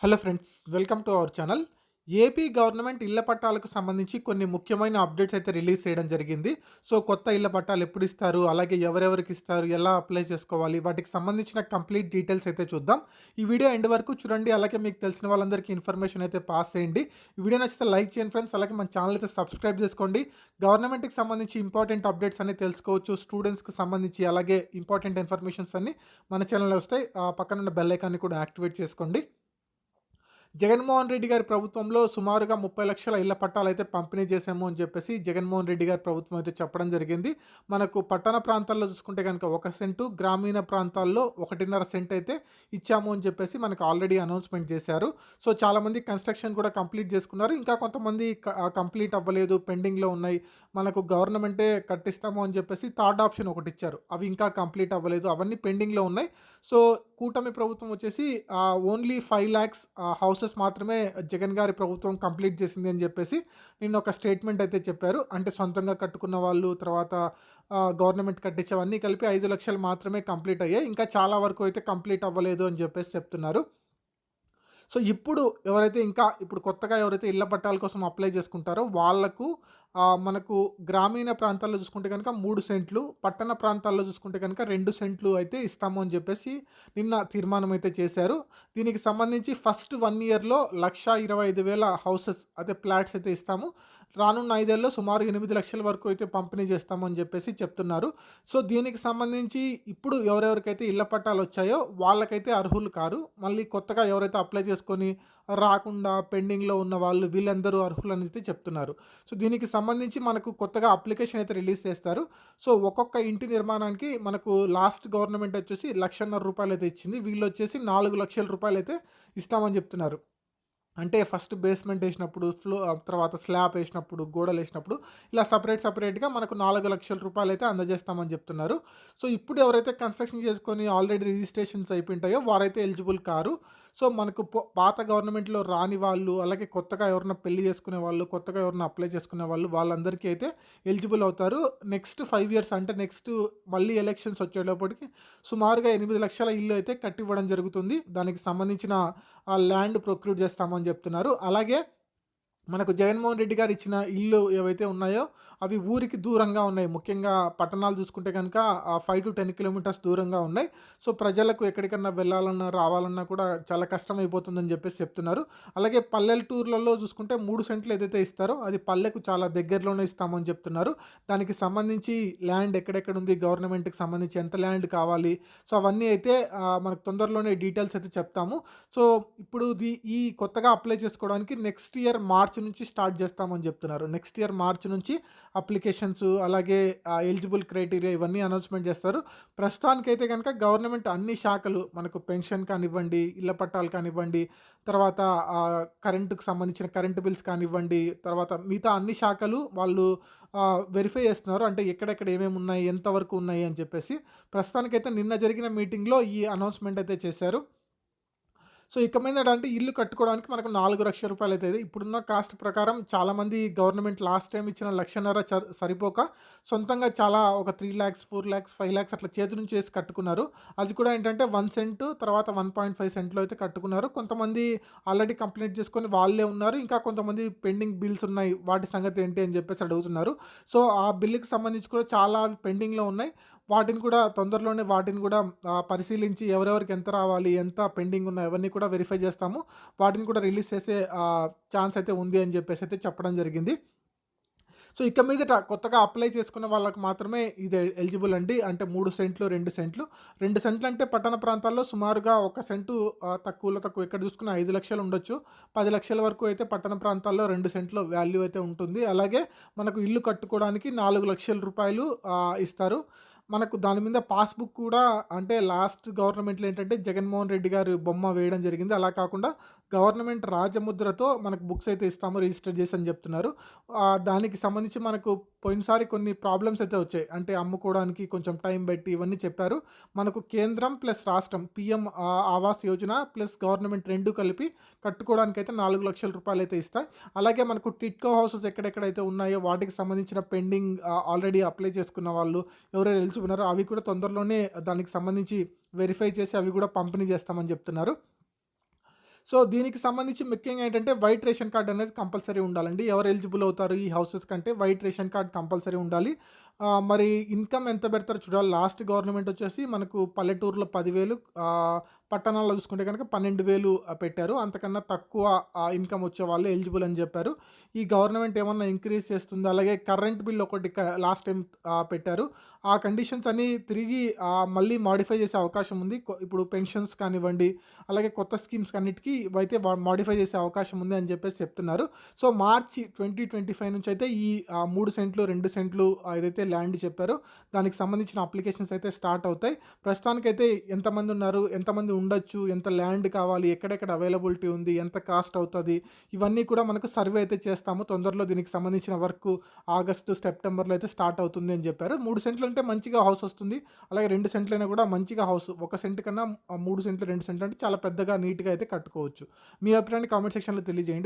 Hello friends, welcome to our channel. AP government ఇళ్ల పట్టాలకు సంబంధించి కొన్ని ముఖ్యమైన అప్డేట్స్ అయితే రిలీజ్ చేయడం జరిగింది. సో, కొత్త ఇళ్ల పట్టాలు ఎప్పుడు ఇస్తారు? అలాగే ఎవరెవరికి ఇస్తారు? ఎలా అప్లై చేసుకోవాలి? వాటికి సంబంధించిన కంప్లీట్ డీటెయిల్స్ అయితే చూద్దాం. ఈ వీడియో ఎండ్ వరకు చూడండి. అలాగే మీకు తెలిసిన వాళ్ళందరికీ ఇన్ఫర్మేషన్ అయితే పాస్ చేయండి. ఈ వీడియో నచ్చితే లైక్ చేయండి ఫ్రెండ్స్. అలాగే మన ఛానల్ అయితే సబ్స్క్రైబ్ చేసుకోండి. గవర్నమెంట్‌కి సంబంధించి ఇంపార్టెంట్ అప్డేట్స్ అన్ని తెలుసుకోవచ్చు. స్టూడెంట్స్‌కి సంబంధించి అలాగే ఇంపార్టెంట్ ఇన్ఫర్మేషన్స్ అన్నీ మన ఛానల్‌లో వస్తాయి. పక్కనున్న బెల్ ఐకాన్‌ని కూడా యాక్టివేట్ చేసుకోండి. జగన్మోహన్ రెడ్డి గారి ప్రభుత్వంలో సుమారుగా 30,00,000 ఇళ్ల పట్టాలైతే పంపిణీ చేశాము అని చెప్పేసి జగన్మోహన్ రెడ్డి గారి ప్రభుత్వం అయితే చెప్పడం జరిగింది. మనకు పట్టణ ప్రాంతాల్లో చూసుకుంటే గనుక 1 సెంటు, గ్రామీణ ప్రాంతాల్లో 1.5 సెంట్ అయితే ఇచ్చాము అని చెప్పేసి మనకు ఆల్రెడీ అనౌన్స్‌మెంట్ చేశారు. సో, చాలామంది కన్‌స్ట్రక్షన్ కూడా కంప్లీట్ చేసుకున్నారు. ఇంకా కొంతమంది కంప్లీట్ అవ్వలేదు, పెండింగ్‌లో ఉన్నాయి. మనకు గవర్నమెంటే కట్టిస్తాము అని చెప్పేసి థర్డ్ ఆప్షన్ ఒకటిచ్చారు. అవి ఇంకా కంప్లీట్ అవ్వలేదు. అవన్నీ పెండింగ్‌లో ఉన్నాయి. సో, కూటమి ప్రభుత్వం వచ్చేసి ఓన్లీ 5,00,000 హౌసెస్ మాత్రమే జగన్ గారి ప్రభుత్వం కంప్లీట్ చేసింది అని చెప్పేసి నిన్న ఒక స్టేట్మెంట్ అయితే చెప్పారు. అంటే సొంతంగా కట్టుకున్న వాళ్ళు, తర్వాత గవర్నమెంట్ కట్టించేవన్నీ కలిపి 5,00,000 మాత్రమే కంప్లీట్ అయ్యాయి. ఇంకా చాలా వరకు అయితే కంప్లీట్ అవ్వలేదు అని చెప్పేసి చెప్తున్నారు. సో, ఇప్పుడు ఎవరైతే ఇంకా ఇప్పుడు కొత్తగా ఎవరైతే ఇళ్ల పట్టాల కోసం అప్లై చేసుకుంటారో వాళ్ళకు మనకు గ్రామీణ ప్రాంతాల్లో చూసుకుంటే గనుక 3 సెంట్లు, పట్టణ ప్రాంతాల్లో చూసుకుంటే గనుక 2 సెంట్లు అయితే ఇస్తాము అని చెప్పేసి నిన్న తీర్మానం అయితే చేశారు. దీనికి సంబంధించి ఫస్ట్ 1 ఇయర్‌లో 1,25,000 హౌసెస్ అదే ఫ్లాట్స్ అయితే ఇస్తాము. రానున్న 5 ఏళ్లలో సుమారు 8,00,000 వరకు అయితే పంపిణీ చేస్తామని చెప్పేసి చెప్తున్నారు. సో, దీనికి సంబంధించి ఇప్పుడు ఎవరెవరికైతే ఇళ్ల పట్టాలొచ్చాయో వాళ్ళకైతే అర్హులు కారు. మళ్ళీ కొత్తగా ఎవరైతే అప్లై చేసుకొని రాకుండా పెండింగ్‌లో ఉన్న వాళ్ళు వీళ్ళందరూ అర్హులనైతే చెప్తున్నారు. సో, దీనికి సంబంధించి మనకు కొత్తగా అప్లికేషన్ అయితే రిలీజ్ చేస్తారు. సో, ఒక్కొక్క ఇంటి నిర్మాణానికి మనకు లాస్ట్ గవర్నమెంట్ వచ్చేసి 1,50,000 అయితే ఇచ్చింది. వీళ్ళొచ్చేసి 4,00,000 అయితే ఇస్తామని చెప్తున్నారు. అంటే ఫస్ట్ బేస్‌మెంట్ ఏసినప్పుడు, తర్వాత స్లాబ్ ఏసినప్పుడు, గోడలేసినప్పుడు ఇలా సెపరేట్‌గా మనకు 4,00,000 అయితే అందజేస్తామని జెప్తున్నారు. సో, ఇప్పుడు ఎవరైతే కన్‌స్ట్రక్షన్ చేసుకొని ఆల్రెడీ రిజిస్ట్రేషన్స్ అయిపోయుంటాయో వారైతే ఎలిజిబుల్ కారు. సో, మనకు పాత గవర్నమెంట్‌లో రాని వాళ్ళు, అలాగే కొత్తగా ఎవరైనా పెళ్లి చేసుకునే వాళ్ళు, కొత్తగా ఎవరైనా అప్లై చేసుకునే వాళ్ళు వాళ్ళందరికీ అయితే ఎలిజిబుల్ అవుతారు. నెక్స్ట్ 5 ఇయర్స్ అంటే నెక్స్ట్ మళ్ళీ ఎలక్షన్స్ వచ్చేటప్పటికి సుమారుగా 8,00,000 ఇల్లు అయితే కట్టివ్వడం జరుగుతుంది. దానికి సంబంధించిన ల్యాండ్ ప్రొక్యూర్ చేస్తామని చెప్తున్నారు. అలాగే మనకు జగన్మోహన్ రెడ్డి గారు ఇచ్చిన ఇల్లు ఏవైతే ఉన్నాయో అవి ఊరికి దూరంగా ఉన్నాయి. ముఖ్యంగా పట్టణాలు చూసుకుంటే గనుక 5-10 కిలోమీటర్స్ దూరంగా ఉన్నాయి. సో, ప్రజలకు ఎక్కడికన్నా వెళ్ళాలన్నా, రావాలన్నా కూడా చాలా కష్టమైపోతుందని చెప్పేసి చెప్తున్నారు. అలాగే పల్లెటూర్లలో చూసుకుంటే 3 సెంట్లు ఏదైతే ఇస్తారో అది పల్లెకు చాలా దగ్గరలోనే ఇస్తామని చెప్తున్నారు. దానికి సంబంధించి ల్యాండ్ ఎక్కడెక్కడ ఉంది, గవర్నమెంట్‌కి సంబంధించి ఎంత ల్యాండ్ కావాలి, సో, అవన్నీ అయితే మనకు తొందరలోనే డీటెయిల్స్ అయితే చెప్తాము. సో, ఇప్పుడు ఈ కొత్తగా అప్లై చేసుకోవడానికి నెక్స్ట్ ఇయర్ మార్చ్ నుంచి స్టార్ట్ చేస్తామని చెప్తున్నారు. నెక్స్ట్ ఇయర్ మార్చ్ నుంచి అప్లికేషన్స్ అలాగే ఎలిజిబుల్ క్రైటీరియా ఇవన్నీ అనౌన్స్‌మెంట్ చేస్తారు. ప్రస్తుతానికైతే గనక గవర్నమెంట్ అన్ని శాఖలు మనకు పెన్షన్ కానివ్వండి, ఇళ్ల పట్టాలు కానివ్వండి, తర్వాత కరెంట్‌కి సంబంధించిన కరెంట్ బిల్స్ కానివ్వండి, తర్వాత మిగతా అన్ని శాఖలు వాళ్ళు వెరిఫై చేస్తున్నారు. అంటే ఎక్కడెక్కడ ఏమేమి ఉన్నాయి, ఎంతవరకు ఉన్నాయి అని చెప్పేసి. ప్రస్తుతానికైతే నిన్న జరిగిన మీటింగ్‌లో ఈ అనౌన్స్‌మెంట్ అయితే చేశారు. సో, ఇక మీదట అంటే ఇల్లు కట్టుకోవడానికి మనకు 4,00,000 అయితది. ఇప్పుడున్న కాస్ట్ ప్రకారం చాలామంది గవర్నమెంట్ లాస్ట్ టైమ్ ఇచ్చిన 1,50,000 సరిపోక సొంతంగా చాలా ఒక 3,00,000, 4,00,000, 5,00,000 అట్లా చేతి నుంచి ఏసి కట్టుకున్నారు. అది కూడా ఏంటంటే 1 సెంటు తర్వాత 1.5 సెంట్‌లో అయితే కట్టుకున్నారు. కొంతమంది ఆల్రెడీ కంప్లీట్ చేసుకొని వాళ్ళే ఉన్నారు. ఇంకా కొంతమంది పెండింగ్ బిల్స్ ఉన్నాయి. వాటి సంగతి ఏంటి అని చెప్పేసి అడుగుతున్నారు. సో, ఆ బిల్లుకి సంబంధించి కూడా చాలా పెండింగ్‌లో ఉన్నాయి. వాటిని కూడా పరిశీలించి ఎవరెవరికి ఎంత రావాలి, ఎంత పెండింగ్ ఉన్నాయి అవన్నీ కూడా వెరిఫై చేస్తాము. వాటిని కూడా రిలీజ్ చేసే ఛాన్స్ అయితే ఉంది అని చెప్పేసి అయితే చెప్పడం జరిగింది. సో, ఇక మీదట కొత్తగా అప్లై చేసుకున్న వాళ్ళకి మాత్రమే ఇది ఎలిజిబుల్ అండి. అంటే 3 సెంట్లు, 2 సెంట్లు. 2 సెంట్లు అంటే పట్టణ ప్రాంతాల్లో సుమారుగా 1 సెంటు తక్కువలో తక్కువ ఎక్కడ చూసుకున్నా 5,00,000 ఉండొచ్చు. 10,00,000 వరకు అయితే పట్టణ ప్రాంతాల్లో 2 సెంట్ల వాల్యూ అయితే ఉంటుంది. అలాగే మనకు ఇల్లు కట్టుకోవడానికి 4,00,000 ఇస్తారు. మనకు దాని మీద పాస్‌బుక్ కూడా అంటే లాస్ట్ గవర్నమెంట్‌లో ఏంటంటే జగన్మోహన్ రెడ్డి గారి బొమ్మ వేయడం జరిగింది. అలా కాకుండా గవర్నమెంట్ రాజముద్రతో మనకు బుక్స్ అయితే ఇస్తాము రిజిస్టర్ చేసి అని చెప్తున్నారు. దానికి సంబంధించి మనకు పోయినసారి కొన్ని ప్రాబ్లమ్స్ అయితే వచ్చాయి. అంటే అమ్ముకోవడానికి కొంచెం టైం బట్టి ఇవన్నీ చెప్పారు. మనకు కేంద్రం ప్లస్ రాష్ట్రం PM Awas Yojana plus government 2 కలిపి కట్టుకోవడానికైతే 4,00,000 అయితే ఇస్తాయి. అలాగే మనకు టిట్కో హౌసెస్ ఎక్కడెక్కడైతే ఉన్నాయో వాటికి సంబంధించిన పెండింగ్ ఆల్రెడీ అప్లై చేసుకున్న వాళ్ళు ఎవరైనా ఉన్నారో అవి కూడా తొందరలోనే దానికి సంబంధించి వెరిఫై చేసి అవి కూడా పంపిణీ చేస్తామని చెప్తున్నారు. సో, దీనికి సంబంధించి ముఖ్యంగా ఏంటంటే వైట్ రేషన్ కార్డ్ అనేది కంపల్సరీ ఉండాలండి. ఎవరు ఎలిజిబుల్ అవుతారు ఈ హౌసెస్ కంటే వైట్ రేషన్ కార్డ్ కంపల్సరీ ఉండాలి. మరి ఇన్‌కమ్ ఎంత పెడతారో చూడాలి. లాస్ట్ గవర్నమెంట్ వచ్చేసి మనకు పల్లెటూరులో 10,000 పట్టణాల్లో చూసుకుంటే గనక 12,000 పెట్టారు. అంతకన్నా తక్కువ ఇన్‌కమ్ వచ్చేవాళ్ళు ఎలిజిబుల్ అని చెప్పారు. ఈ గవర్నమెంట్ ఏమన్నా ఇంక్రీజ్ చేస్తుందా? అలాగే కరెంట్ బిల్ ఒకటి లాస్ట్ టైమ్ పెట్టారు. ఆ కండిషన్స్ అన్నీ తిరిగి మళ్ళీ మోడిఫై చేసే అవకాశం ఉంది. ఇప్పుడు పెన్షన్స్ కానివ్వండి, అలాగే కొత్త స్కీమ్స్ అన్నిటికి ఇవైతే మోడిఫై చేసే అవకాశం ఉంది అని చెప్పేసి చెప్తున్నారు. సో, మార్చి 2025 నుంచయితే ఈ 3 సెంట్లు, 2 సెంట్లు ఏదైతే ల్యాండ్ చెప్పారో దానికి సంబంధించిన అప్లికేషన్స్ అయితే స్టార్ట్ అవుతాయి. ప్రస్తుతానికైతే ఎంతమంది ఉన్నారు? ఎంతమంది ఉండొచ్చు? ఎంత ల్యాండ్ కావాలి? ఎక్కడెక్కడ అవైలబిలిటీ ఉంది? ఎంత కాస్ట్ అవుతది? ఇవన్నీ కూడా మనకు సర్వే అయితే చేస్తాము. తొందరలో దీనికి సంబంధించిన వర్క్ ఆగస్టు, సెప్టెంబర్‌లో అయితే స్టార్ట్ అవుతుంది అని చెప్పారు. 3 సెంట్లు అంటే మంచిగా హౌస్ వస్తుంది. అలాగే 2 సెంట్లైనా కూడా మంచిగా హౌస్. 1 సెంట్ కన్నా 3 సెంట్లు, 2 సెంట్లు అంటే చాలా పెద్దగా నీట్‌గా అయితే కట్టుకోవచ్చు. మీ అభిప్రాయాన్ని కామెంట్ సెక్షన్‌లో తెలియజేయండి.